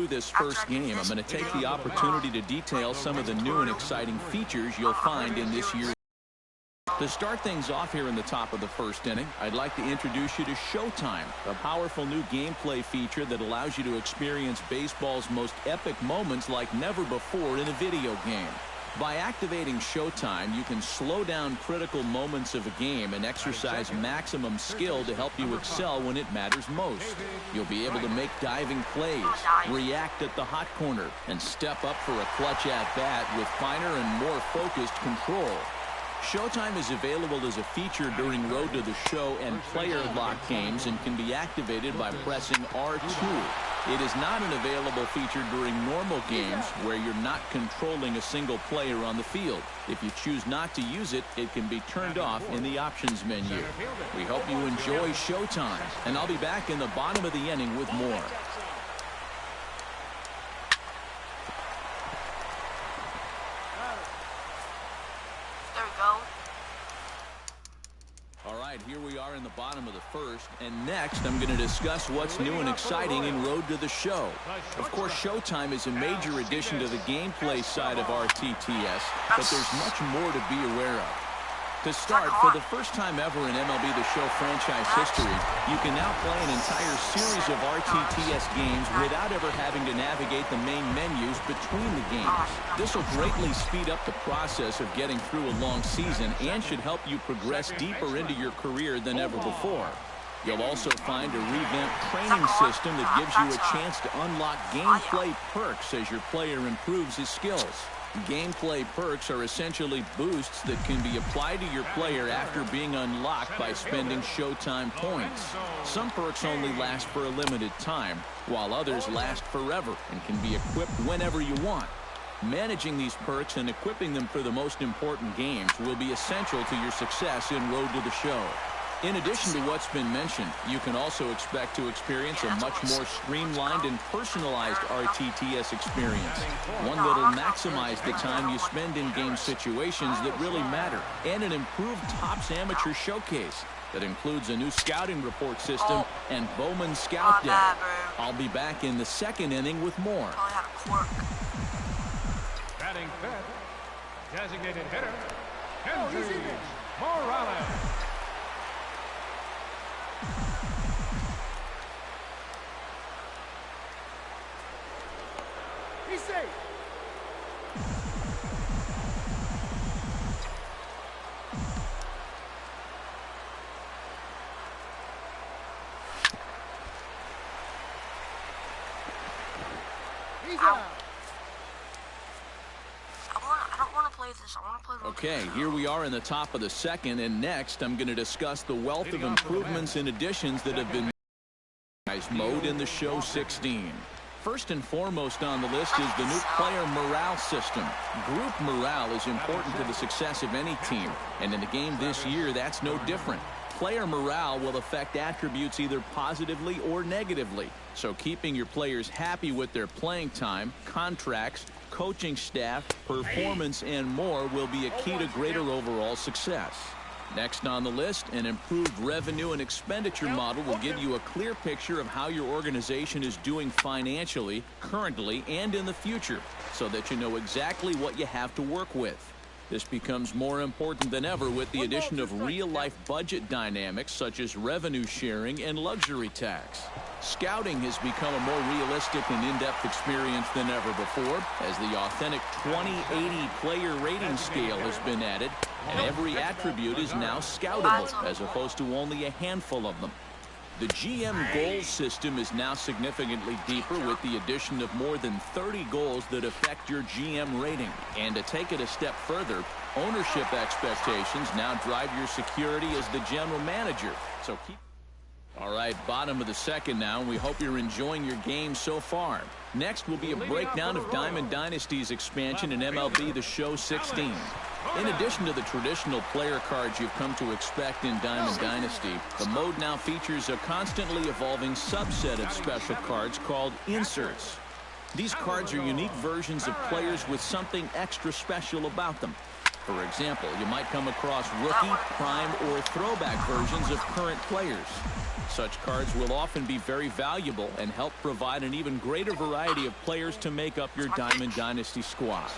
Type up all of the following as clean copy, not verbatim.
through this first game, I'm going to take the opportunity to detail some of the new and exciting features you'll find in this year's. To start things off here in the top of the first inning, I'd like to introduce you to Showtime, a powerful new gameplay feature that allows you to experience baseball's most epic moments like never before in a video game. By activating Showtime, you can slow down critical moments of a game and exercise maximum skill to help you excel when it matters most. You'll be able to make diving plays, react at the hot corner, and step up for a clutch at-bat with finer and more focused control. Showtime is available as a feature during Road to the Show and player lock games and can be activated by pressing R2. It is not an available feature during normal games where you're not controlling a single player on the field. If you choose not to use it, it can be turned off in the options menu. We hope you enjoy Showtime, and I'll be back in the bottom of the inning with more. Here we are in the bottom of the first, and next I'm going to discuss what's new and exciting in Road to the Show. Of course, Showtime is a major addition to the gameplay side of RTTS, but there's much more to be aware of. To start, for the first time ever in MLB The Show franchise history, you can now play an entire series of RTTS games without ever having to navigate the main menus between the games. This will greatly speed up the process of getting through a long season and should help you progress deeper into your career than ever before. You'll also find a revamped training system that gives you a chance to unlock gameplay perks as your player improves his skills. Gameplay perks are essentially boosts that can be applied to your player after being unlocked by spending Showtime points. Some perks only last for a limited time, while others last forever and can be equipped whenever you want. Managing these perks and equipping them for the most important games will be essential to your success in Road to the Show. In addition to what's been mentioned, you can also expect to experience a much more streamlined and personalized RTTS experience, one that'll maximize the time you spend in game situations that really matter, and an improved Topps Amateur Showcase that includes a new scouting report system and Bowman Scout Day. I'll be back in the second inning with more. Batting fifth, designated hitter, Kendry Morales. He's safe. He's out. I don't want to play this. I want to play the Okay, here we are in the top of the second, and next I'm going to discuss the wealth of improvements and additions that have been mode in the Show 16. First and foremost on the list is the new player morale system. Group morale is important to the success of any team, and in the game this year, that's no different. Player morale will affect attributes either positively or negatively, so keeping your players happy with their playing time, contracts, coaching staff, performance, and more will be a key to greater overall success. Next on the list, an improved revenue and expenditure model will give you a clear picture of how your organization is doing financially, currently, and in the future, so that you know exactly what you have to work with. This becomes more important than ever with the addition of real-life budget dynamics such as revenue sharing and luxury tax. Scouting has become a more realistic and in-depth experience than ever before, as the authentic 20/80 player rating scale has been added, and every attribute is now scoutable, as opposed to only a handful of them. The GM goals system is now significantly deeper with the addition of more than 30 goals that affect your GM rating. And to take it a step further, ownership expectations now drive your security as the general manager. So keep... All right, bottom of the second now, and we hope you're enjoying your game so far. Next will be a breakdown of Diamond Dynasty's expansion in MLB The Show 16. In addition to the traditional player cards you've come to expect in Diamond Dynasty, the mode now features a constantly evolving subset of special cards called inserts. These cards are unique versions of players with something extra special about them. For example, you might come across rookie, prime, or throwback versions of current players. Such cards will often be very valuable and help provide an even greater variety of players to make up your Diamond Dynasty squad.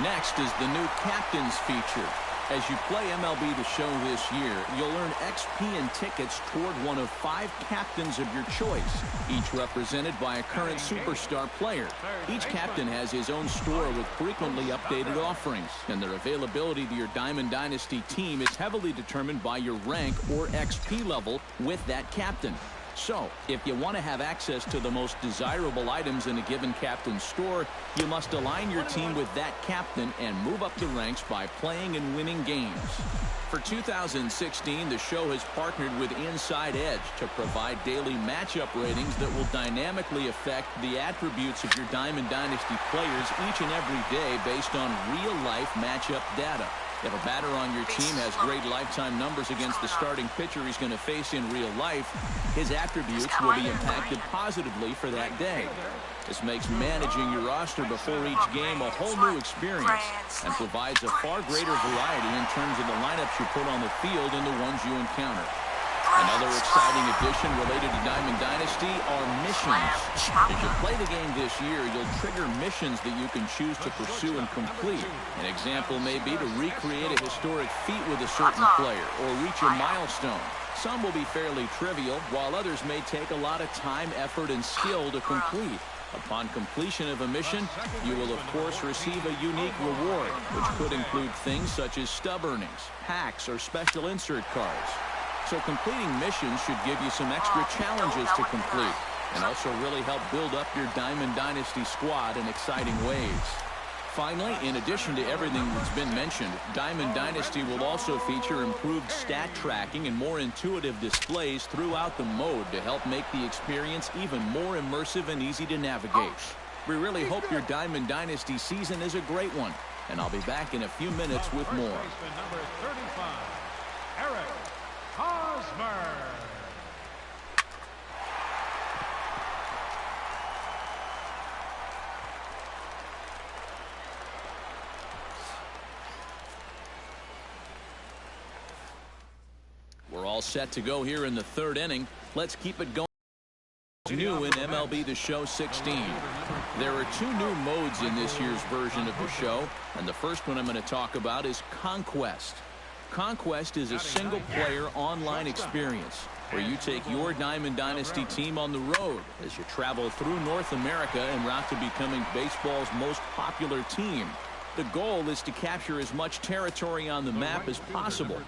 Next is the new Captains feature. As you play MLB The Show this year, you'll earn XP and tickets toward one of 5 captains of your choice, each represented by a current superstar player. Each captain has his own store with frequently updated offerings, and their availability to your Diamond Dynasty team is heavily determined by your rank or XP level with that captain. So, if you want to have access to the most desirable items in a given captain's store, you must align your team with that captain and move up the ranks by playing and winning games. For 2016, the show has partnered with Inside Edge to provide daily matchup ratings that will dynamically affect the attributes of your Diamond Dynasty players each and every day based on real-life matchup data. If a batter on your team has great lifetime numbers against the starting pitcher he's going to face in real life, his attributes will be impacted positively for that day. This makes managing your roster before each game a whole new experience and provides a far greater variety in terms of the lineups you put on the field and the ones you encounter. Another exciting addition related to Diamond Dynasty are missions. As you play the game this year, you'll trigger missions that you can choose to pursue and complete. An example may be to recreate a historic feat with a certain player or reach a milestone. Some will be fairly trivial, while others may take a lot of time, effort, and skill to complete. Upon completion of a mission, you will of course receive a unique reward, which could include things such as stub earnings, packs, or special insert cards. So completing missions should give you some extra challenges to complete and also really help build up your Diamond Dynasty squad in exciting ways. Finally, in addition to everything that's been mentioned, Diamond Dynasty will also feature improved stat tracking and more intuitive displays throughout the mode to help make the experience even more immersive and easy to navigate. We really hope your Diamond Dynasty season is a great one, and I'll be back in a few minutes with more. Number 35, Eric Hosmer. We're all set to go here in the third inning. Let's keep it going. New in MLB The Show 16. There are 2 new modes in this year's version of the show, and the first one I'm going to talk about is Conquest. Conquest is a single-player online experience where you take your Diamond Dynasty team on the road as you travel through North America en route to becoming baseball's most popular team. The goal is to capture as much territory on the map as possible.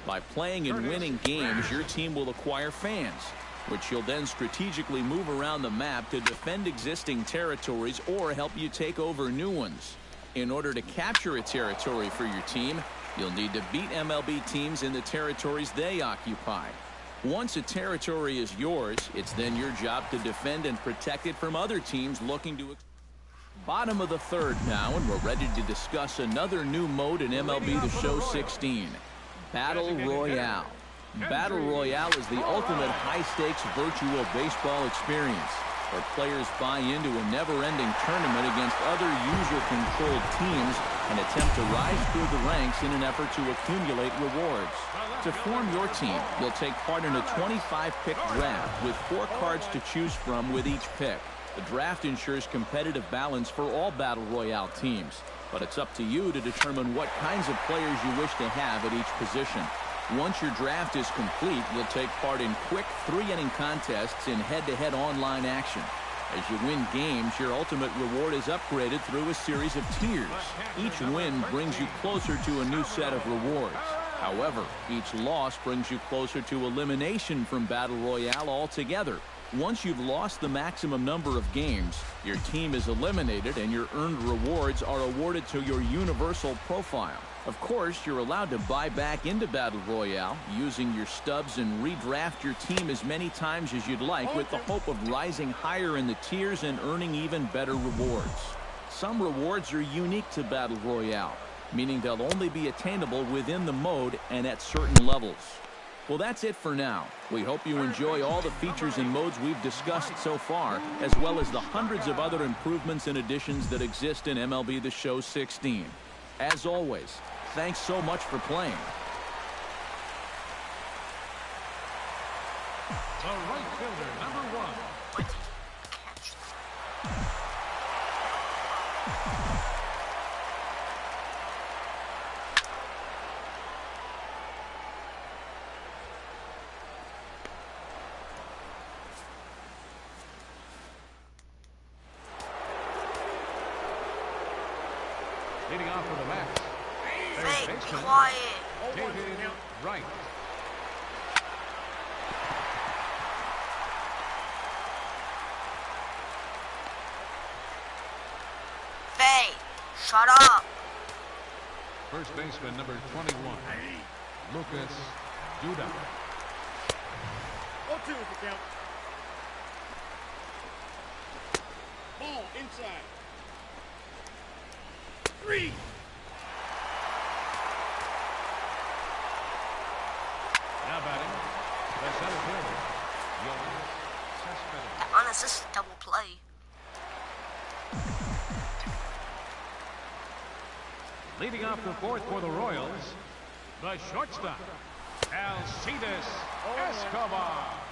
By playing and winning games, your team will acquire fans, which you'll then strategically move around the map to defend existing territories or help you take over new ones. In order to capture a territory for your team, you'll need to beat MLB teams in the territories they occupy. Once a territory is yours, it's then your job to defend and protect it from other teams looking to... Bottom of the third now, and we're ready to discuss another new mode in MLB The Show 16, Battle Royale. Battle Royale is the ultimate high-stakes virtual baseball experience, where players buy into a never-ending tournament against other user-controlled teams and attempt to rise through the ranks in an effort to accumulate rewards. To form your team, you'll take part in a 25-pick draft with 4 cards to choose from with each pick. The draft ensures competitive balance for all Battle Royale teams, but it's up to you to determine what kinds of players you wish to have at each position. Once your draft is complete, you'll take part in quick 3-inning contests in head-to-head online action. As you win games, your ultimate reward is upgraded through a series of tiers. Each win brings you closer to a new set of rewards. However, each loss brings you closer to elimination from Battle Royale altogether. Once you've lost the maximum number of games, your team is eliminated and your earned rewards are awarded to your universal profile. Of course, you're allowed to buy back into Battle Royale using your stubs and redraft your team as many times as you'd like with the hope of rising higher in the tiers and earning even better rewards. Some rewards are unique to Battle Royale, meaning they'll only be attainable within the mode and at certain levels. Well, that's it for now. We hope you enjoy all the features and modes we've discussed so far, as well as the hundreds of other improvements and additions that exist in MLB The Show 16. As always, thanks so much for playing. The right fielder, number 1. Why did he catch that? Leading off for the Mets, Hey, third be baseman, quiet. David Wright. Faye, shut up. First baseman, number 21, Lucas Duda. 0-2 is the count. Ball inside. 3. Now batting, the center fielder, Yoenis Cespedes. Unassisted double play. Leading off the fourth for the Royals, the shortstop, Alcides Escobar.